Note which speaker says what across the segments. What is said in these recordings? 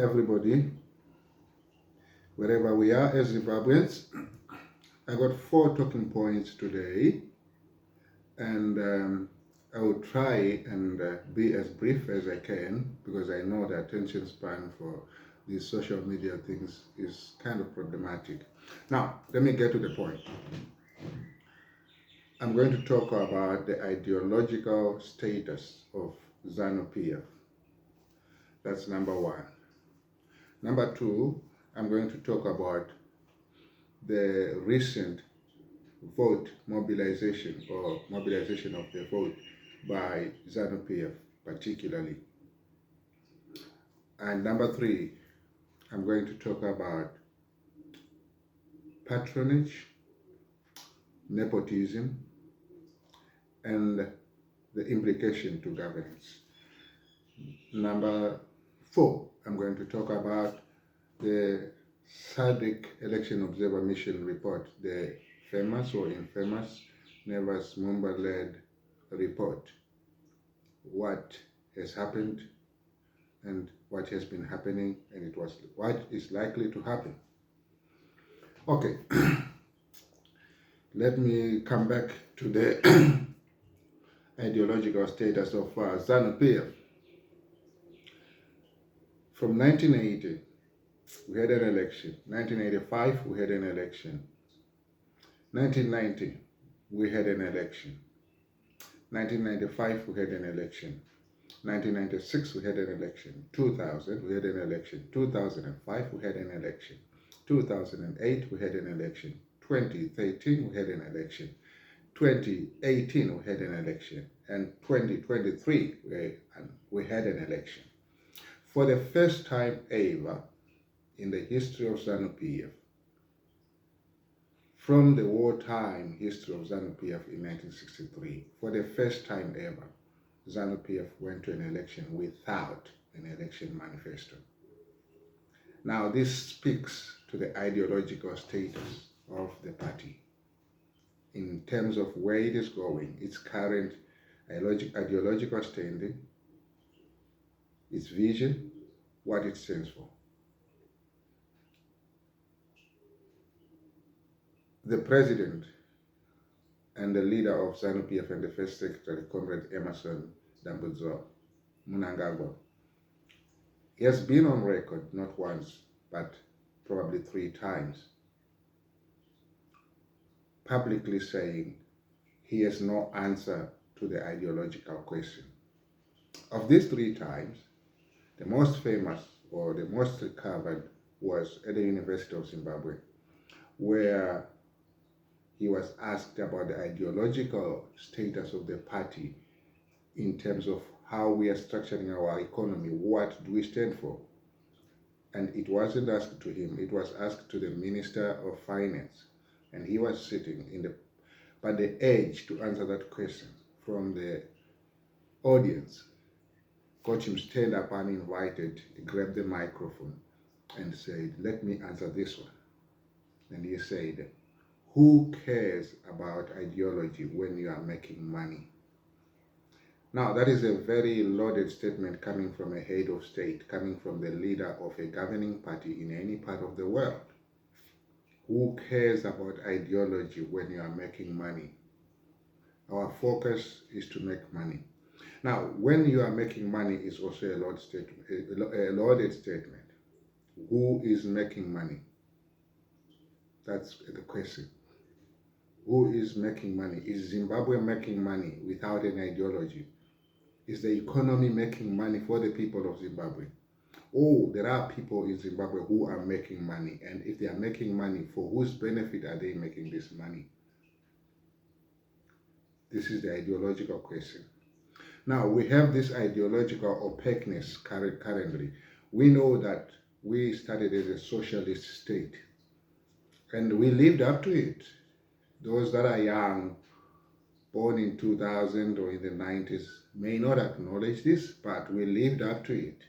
Speaker 1: everybody, wherever we are as Zimbabweans. I got 4 talking points today, and I will try and be as brief as I can, because I know the attention span for these social media things is kind of problematic. Now, let me get to the point. I'm going to talk about the ideological status of ZANU-PF. That's number 1. Number 2, I'm going to talk about the recent vote mobilization, or mobilization of the vote by ZANU-PF particularly. And number 3, I'm going to talk about patronage, nepotism, and the implication to governance. Number 4, I'm going to talk about the SADC Election Observer Mission report, the famous or infamous Nevers Mumba-led report. What has happened and what has been happening, and what is likely to happen. Okay, let me come back to the ideological status of ZANU-PF. From 1980, we had an election. 1985, we had an election. 1990, we had an election. 1995, we had an election. 1996, we had an election. 2000, we had an election. 2005, we had an election. 2008, we had an election. 2013, we had an election. 2018, we had an election. And 2023, we had an election. For the first time ever in the history of ZANU-PF, from the wartime history of ZANU-PF in 1963, for the first time ever, ZANU-PF went to an election without an election manifesto. Now, this speaks to the ideological status of the party in terms of where it is going, its current ideological standing, its vision, what it stands for. The president and the leader of ZANU-PF and the first secretary, Comrade Emerson Dambudzo Mnangagwa, he has been on record not once, but probably 3 times, publicly saying he has no answer to the ideological question. Of these 3 times, the most famous or the most recovered was at the University of Zimbabwe, where he was asked about the ideological status of the party in terms of how we are structuring our economy, what do we stand for? And it wasn't asked to him, it was asked to the Minister of Finance. And he was sitting but the edge to answer that question from the audience got him stand up uninvited, grabbed the microphone and said, "Let me answer this one." And he said, "Who cares about ideology when you are making money?" Now, that is a very loaded statement coming from a head of state, coming from the leader of a governing party in any part of the world. Who cares about ideology when you are making money? Our focus is to make money. Now, when you are making money is also a loaded statement. Who is making money? That's the question. Who is making money? Is Zimbabwe making money without an ideology? Is the economy making money for the people of Zimbabwe? Oh, there are people in Zimbabwe who are making money, and if they are making money, for whose benefit are they making this money? This is the ideological question. Now, we have this ideological opaqueness currently. We know that we started as a socialist state, and we lived up to it. Those that are young, born in 2000 or in the 90s, may not acknowledge this, but we lived up to it.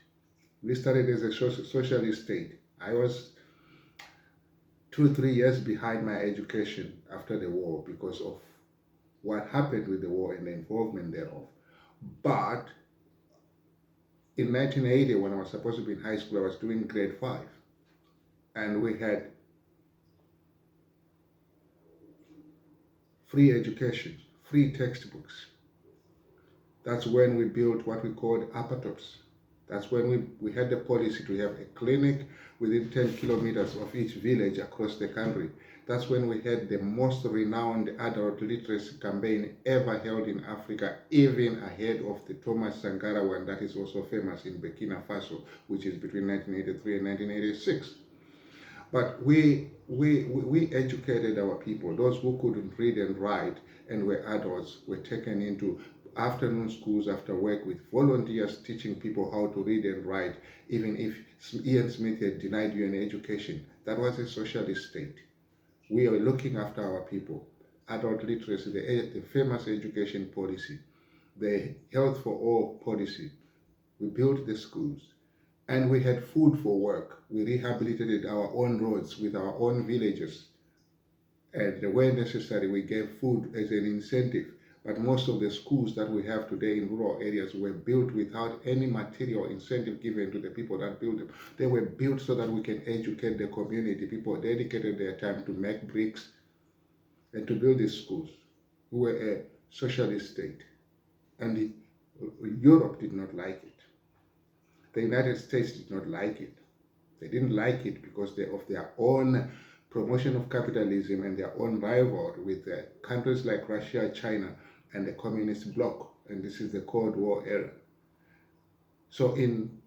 Speaker 1: We started as a socialist state. I was 2-3 years behind my education after the war because of what happened with the war and the involvement thereof. But In 1980, when I was supposed to be in high school, I was doing grade 5. And we had free education, free textbooks. That's when we built what we called apatops. That's when we had the policy to have a clinic within 10 kilometers of each village across the country. That's when we had the most renowned adult literacy campaign ever held in Africa, even ahead of the Thomas Sankara one that is also famous in Burkina Faso, which is between 1983 and 1986. But we educated our people. Those who couldn't read and write and were adults were taken into afternoon schools after work with volunteers teaching people how to read and write, even if Ian Smith had denied you an education. That was a socialist state. We are looking after our people. Adult literacy, the famous education policy, the health for all policy. We built the schools. And we had food for work. We rehabilitated our own roads with our own villages. And where necessary, we gave food as an incentive. But most of the schools that we have today in rural areas were built without any material incentive given to the people that built them. They were built so that we can educate the community. People dedicated their time to make bricks and to build these schools. We were a socialist state. And Europe did not like it. The United States did not like it. They didn't like it because of their own promotion of capitalism and their own rivalry with countries like Russia, China, and the communist bloc. And this is the Cold War era. So in